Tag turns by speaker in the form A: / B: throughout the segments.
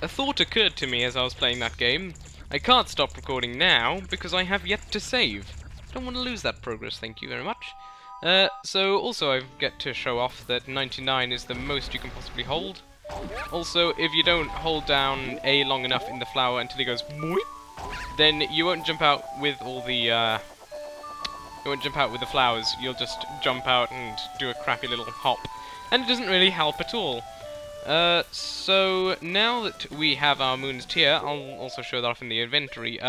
A: a thought occurred to me as I was playing that game. I can't stop recording now because I have yet to save. Don't want to lose that progress, thank you very much. So also I get to show off that 99 is the most you can possibly hold. Also, if you don't hold down A long enough in the flower until it goes moip, then you won't jump out with all the you won't jump out with the flowers. You'll just jump out and do a crappy little hop, and it doesn't really help at all. So now that we have our moons tier, I'll also show that off in the inventory.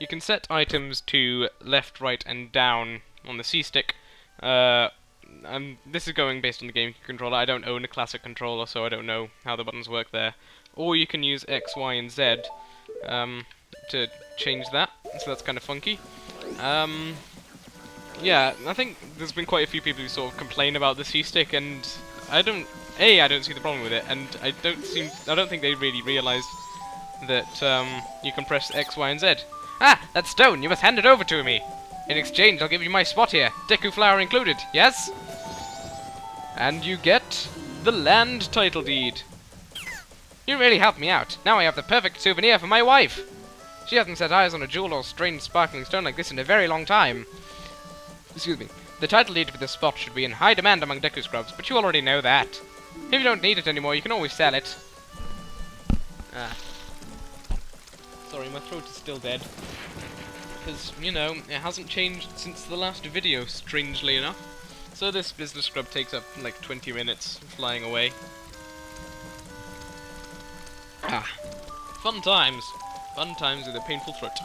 A: You can set items to left, right, and down on the C-stick. This is going based on the GameCube controller. I don't own a classic controller, so I don't know how the buttons work there. Or you can use X, Y, and Z to change that, so that's kind of funky. Yeah, I think there's been quite a few people who sort of complain about the C-stick, and I don't see the problem with it, and I don't think they really realised that you can press X, Y, and Z. Ah, that stone! You must hand it over to me! In exchange, I'll give you my spot here, Deku Flower included, yes? And you get the land title deed. You really helped me out. Now I have the perfect souvenir for my wife. She hasn't set eyes on a jewel or strange sparkling stone like this in a very long time. Excuse me. The title deed for this spot should be in high demand among Deku Scrubs, but you already know that. If you don't need it anymore, you can always sell it. Sorry, my throat is still dead. Because, you know, it hasn't changed since the last video, strangely enough. So this business scrub takes up like 20 minutes flying away. Fun times. Fun times with a painful throat.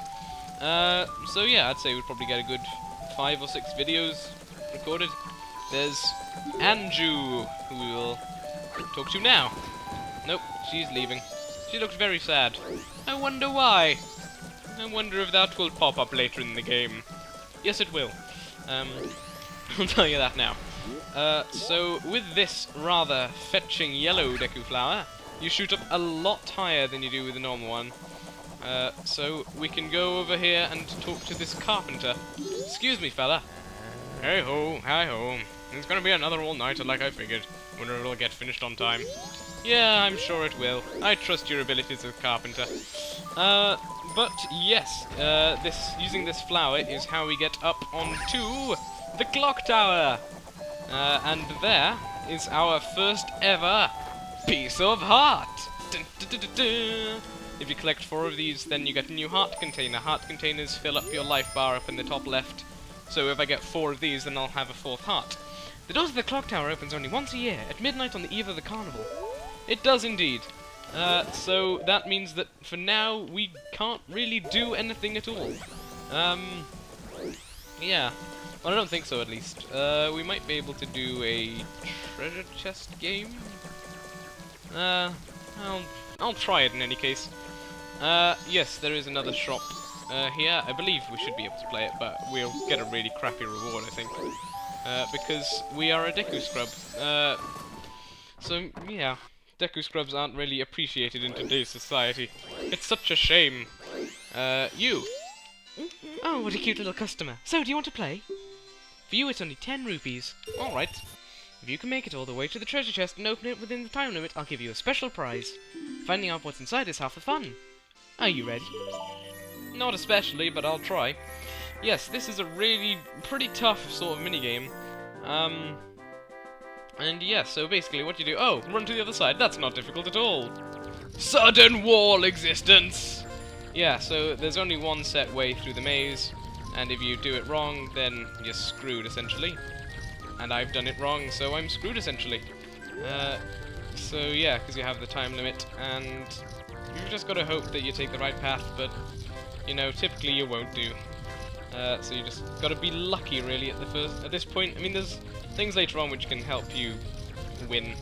A: So yeah, I'd say we'd probably get a good 5 or 6 videos recorded. There's Anju, who we will talk to now. Nope, she's leaving. She looks very sad. I wonder why. I wonder if that will pop up later in the game. Yes, it will. I'll tell you that now. So, with this rather fetching yellow Deku Flower, you shoot up a lot higher than you do with the normal one. So, we can go over here and talk to this carpenter. Excuse me, fella. Hey-ho, hi-ho. It's gonna be another all-nighter like I figured. Wonder if it'll get finished on time. Yeah, I'm sure it will. I trust your abilities as a carpenter. But yes, using this flower is how we get up onto the clock tower. And there is our first ever piece of heart. Dun, dun, dun, dun, dun. If you collect 4 of these, then you get a new heart container. Heart containers fill up your life bar up in the top left. So if I get 4 of these, then I'll have a 4th heart. The doors of the clock tower opens only once a year, at midnight on the eve of the carnival. It does indeed. So that means that for now we can't really do anything at all. Yeah. Well, I don't think so, at least. We might be able to do a treasure chest game. I'll try it in any case. Yes, there is another shop here. I believe we should be able to play it, but we'll get a really crappy reward, I think. Because we are a Deku Scrub. So, yeah. Deku Scrubs aren't really appreciated in today's society. It's such a shame. You! Oh, what a cute little customer. So, do you want to play? For you, it's only 10 rupees. Alright. If you can make it all the way to the treasure chest and open it within the time limit, I'll give you a special prize. Finding out what's inside is half the fun. Are you ready? Not especially, but I'll try. Yes, this is a really pretty tough sort of minigame. And yeah, so basically what you do... Oh, run to the other side. That's not difficult at all. Sudden wall existence! Yeah, so there's only one set way through the maze, and if you do it wrong, then you're screwed, essentially. And I've done it wrong, so I'm screwed, essentially. So yeah, because you have the time limit, and you've just got to hope that you take the right path, but, you know, typically you won't do. So you just got to be lucky, really, at this point. I mean, there's things later on which can help you win,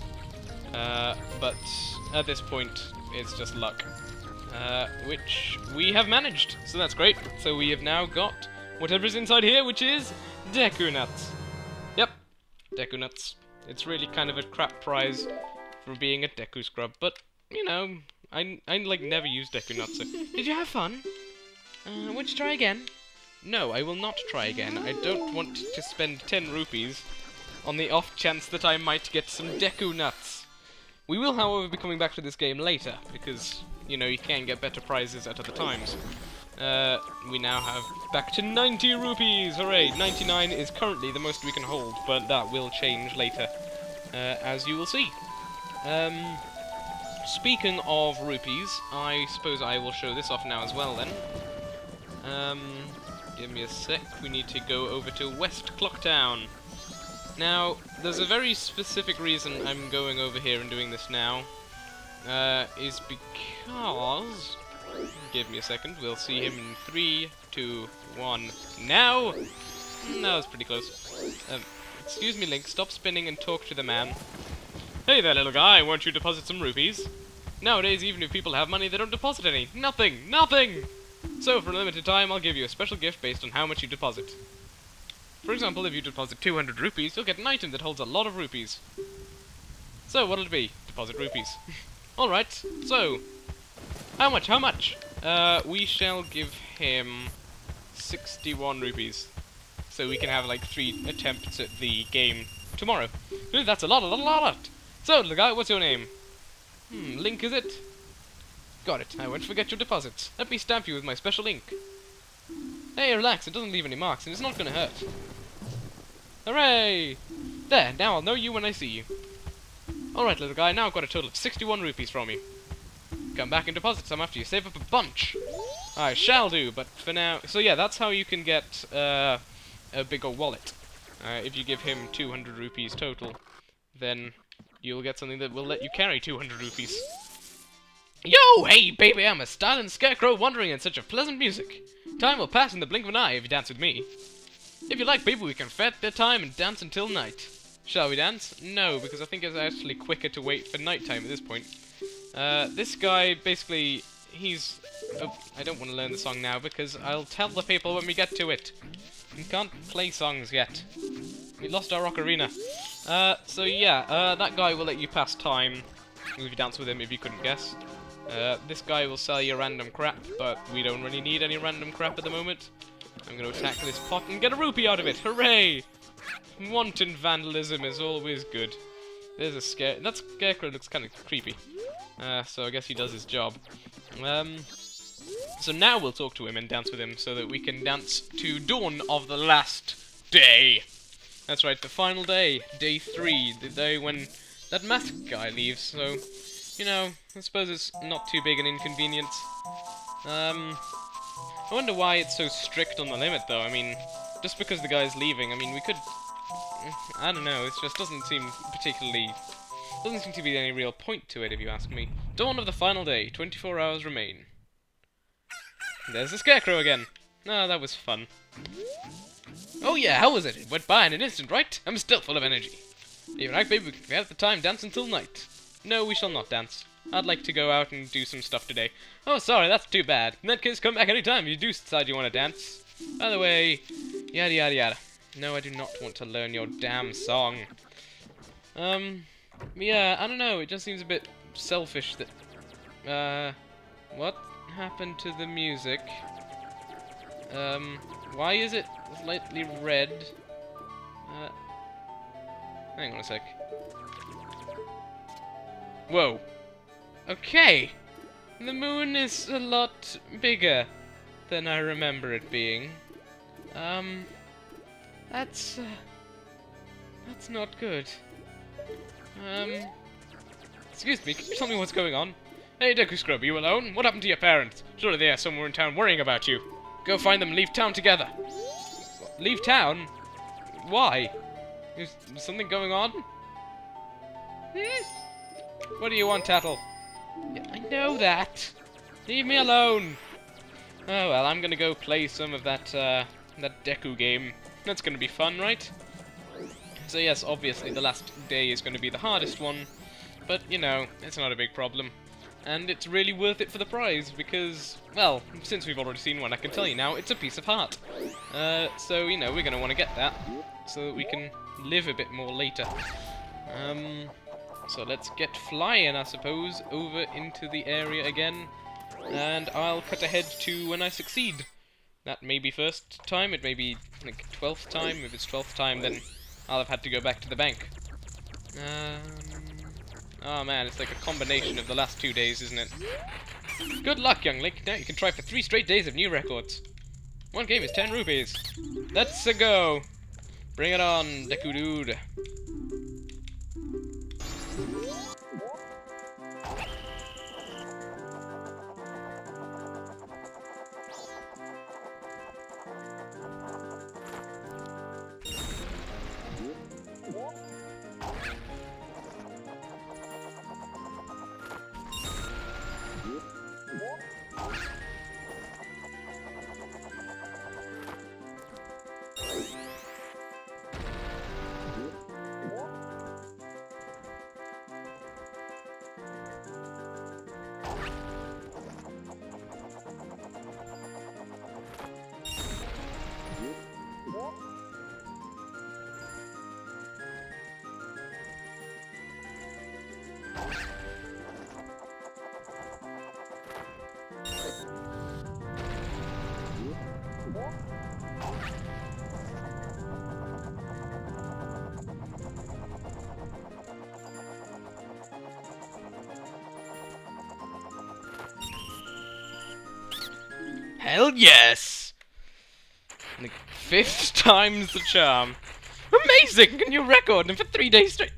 A: but at this point, it's just luck. Which we have managed, so that's great. So we have now got whatever's inside here, which is Deku Nuts. Yep, Deku Nuts. It's really kind of a crap prize for being a Deku Scrub, but, you know, I like never use Deku Nuts. So. Did you have fun? Would you try again? No, I will not try again. I don't want to spend 10 rupees on the off chance that I might get some Deku Nuts. We will, however, be coming back to this game later, because, you know, you can get better prizes at other times. We now have back to 90 rupees! Hooray! 99 is currently the most we can hold, but that will change later, as you will see. Speaking of rupees, I suppose I will show this off now as well, then. Give me a sec, we need to go over to West Clocktown. Now, there's a very specific reason I'm going over here and doing this now, is because... Give me a second, we'll see him in 3, 2, 1, now! That was pretty close. Excuse me, Link, stop spinning and talk to the man. Hey there, little guy, won't you deposit some rupees? Nowadays, even if people have money, they don't deposit any. Nothing! Nothing! So, for a limited time, I'll give you a special gift based on how much you deposit. For example, if you deposit 200 rupees, you'll get an item that holds a lot of rupees. So, what'll it be? Deposit rupees. Alright, so... How much? How much? We shall give him 61 rupees. So we can have like 3 attempts at the game tomorrow. Ooh, that's a lot. So, little guy, what's your name? Link, is it? Got it. I won't forget your deposits. Let me stamp you with my special ink. Hey, relax. It doesn't leave any marks, and it's not gonna hurt. Hooray! There, now I'll know you when I see you. Alright, little guy, now I've got a total of 61 rupees from you. Come back and deposit some after you save up a bunch. I shall do, but for now... So yeah, that's how you can get a bigger wallet. If you give him 200 rupees total, then you'll get something that will let you carry 200 rupees. Yo, hey baby, I'm a styling scarecrow wandering in such a pleasant music. Time will pass in the blink of an eye if you dance with me. If you like, baby, we can fat the time and dance until night. Shall we dance? No, because I think it's actually quicker to wait for nighttime at this point. This guy, basically, he's... Oh, I don't want to learn the song now, because I'll tell the people when we get to it. We can't play songs yet. We lost our ocarina. So yeah, that guy will let you pass time if you dance with him, if you couldn't guess. This guy will sell you random crap, but we don't really need any random crap at the moment. I'm going to attack this pot and get a rupee out of it. Hooray! Wanton vandalism is always good. There's a scare. That scarecrow looks kind of creepy. So I guess he does his job. So now we'll talk to him and dance with him so that we can dance to Dawn of the Last Day. That's right, the final day. Day 3. The day when that mask guy leaves. So, you know, I suppose it's not too big an inconvenience. I wonder why it's so strict on the limit, though. I mean, just because the guy's leaving, I mean, we could... I don't know, it just doesn't seem particularly... Doesn't seem to be any real point to it, if you ask me. Dawn of the final day, 24 hours remain. There's the scarecrow again. Ah, that was fun. Oh yeah, how was it? It went by in an instant, right? I'm still full of energy. You're right, baby, we can have the time dance until night. No, we shall not dance. I'd like to go out and do some stuff today. Oh, sorry, that's too bad. In that case, come back anytime you do decide you want to dance. By the way, yada yada yada. No, I do not want to learn your damn song. Yeah, I don't know, it just seems a bit selfish that... what happened to the music? Why is it slightly red? Hang on a sec. Whoa. Okay. The moon is a lot bigger than I remember it being. That's not good. Excuse me, can you tell me what's going on? Hey, Deku Scrub, are you alone? What happened to your parents? Surely they are somewhere in town worrying about you. Go find them and leave town together. What? Leave town? Why? Is something going on? What do you want, Tattle? Yeah, I know that. Leave me alone. Oh well, I'm gonna go play some of that that Deku game. That's gonna be fun, right? So yes, obviously the last day is gonna be the hardest one, but you know, it's not a big problem. And it's really worth it for the prize, because, well, since we've already seen one, I can tell you now, it's a piece of heart. So, you know, we're gonna want to get that, so that we can live a bit more later. So let's get flying, I suppose, over into the area again, and I'll cut ahead to when I succeed. That may be first time, it may be, like, 12th time. If it's 12th time, then I'll have had to go back to the bank. Oh man, it's like a combination of the last 2 days, isn't it? Good luck, young Link. Now you can try for 3 straight days of new records. One game is 10 rupees. Let's go. Bring it on, Deku Dude. Hell yes! Like 5th time's the charm. Amazing! A new record, and for 3 days straight.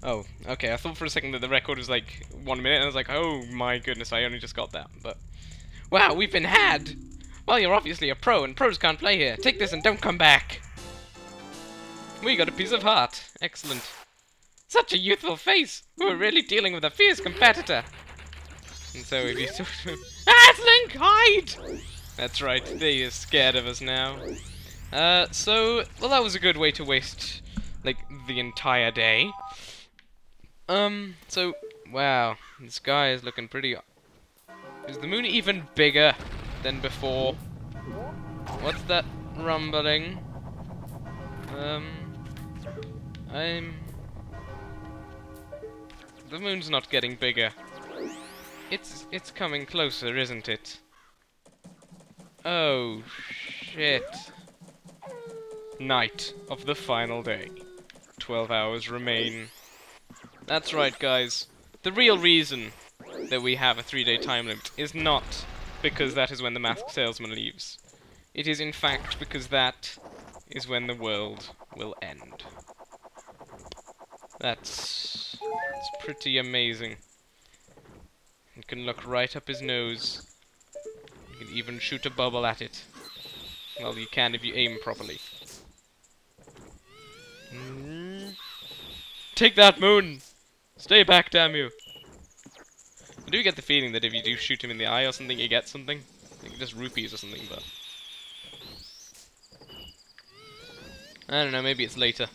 A: Oh, okay. I thought for a second that the record was like 1 minute, and I was like, oh my goodness, I only just got that. But wow, we've been had. Well, you're obviously a pro, and pros can't play here. Take this and don't come back. We got a piece of heart. Excellent. Such a youthful face. We're really dealing with a fierce competitor. And so if you sort of... Ah, it's Link! Hide! That's right, they are scared of us now. So, well, that was a good way to waste, like, the entire day. So, wow, the sky is looking pretty... Is the moon even bigger than before? What's that rumbling? The moon's not getting bigger. It's coming closer, isn't it? Oh, shit. Night of the final day. 12 hours remain. That's right, guys. The real reason that we have a 3-day time limit is not because that is when the masked salesman leaves. It is in fact because that is when the world will end. That's pretty amazing. You can look right up his nose. You can even shoot a bubble at it. Well, you can if you aim properly. Take that, moon! Stay back, damn you! I do get the feeling that if you do shoot him in the eye or something, you get something. Like just rupees or something, but... I don't know, maybe it's later.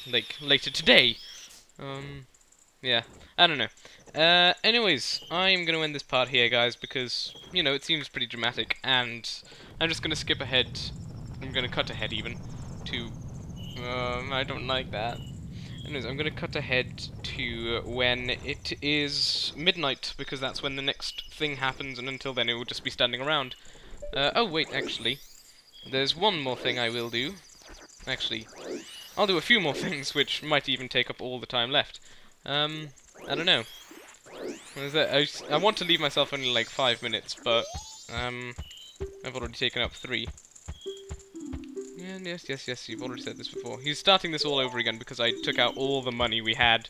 A: Like, later today! Yeah, I don't know. Anyways, I'm gonna end this part here, guys, because, you know, it seems pretty dramatic, and I'm just gonna skip ahead. I'm gonna cut ahead, even, to... I don't like that. Anyways, I'm gonna cut ahead to when it is midnight, because that's when the next thing happens, and until then it will just be standing around. Oh wait, actually, there's one more thing I will do. Actually, I'll do a few more things, which might even take up all the time left. I don't know. What is that? I want to leave myself only like 5 minutes, but I've already taken up 3. And yes, you've already said this before. He's starting this all over again because I took out all the money we had.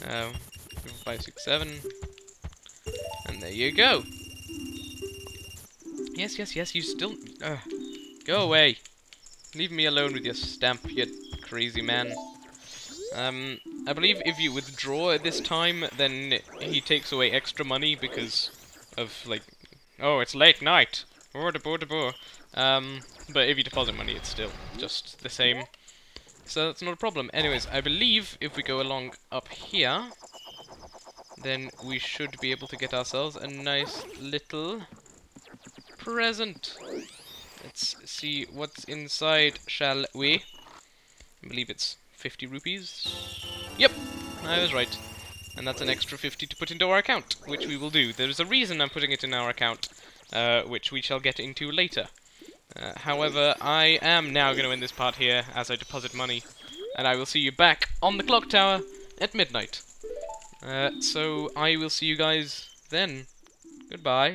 A: 5, 6, 7. And there you go. Yes, you still... go away. Leave me alone with your stamp, you crazy man. I believe if you withdraw at this time, then he takes away extra money because of, like... Oh, it's late night. But if you deposit money, it's still just the same. So that's not a problem. Anyways, I believe if we go along up here, then we should be able to get ourselves a nice little present. Let's see what's inside, shall we? I believe it's 50 rupees. Yep, I was right. And that's an extra 50 to put into our account, which we will do. There's a reason I'm putting it in our account, which we shall get into later. However, I am now going to end this part here as I deposit money, and I will see you back on the clock tower at midnight. So I will see you guys then. Goodbye.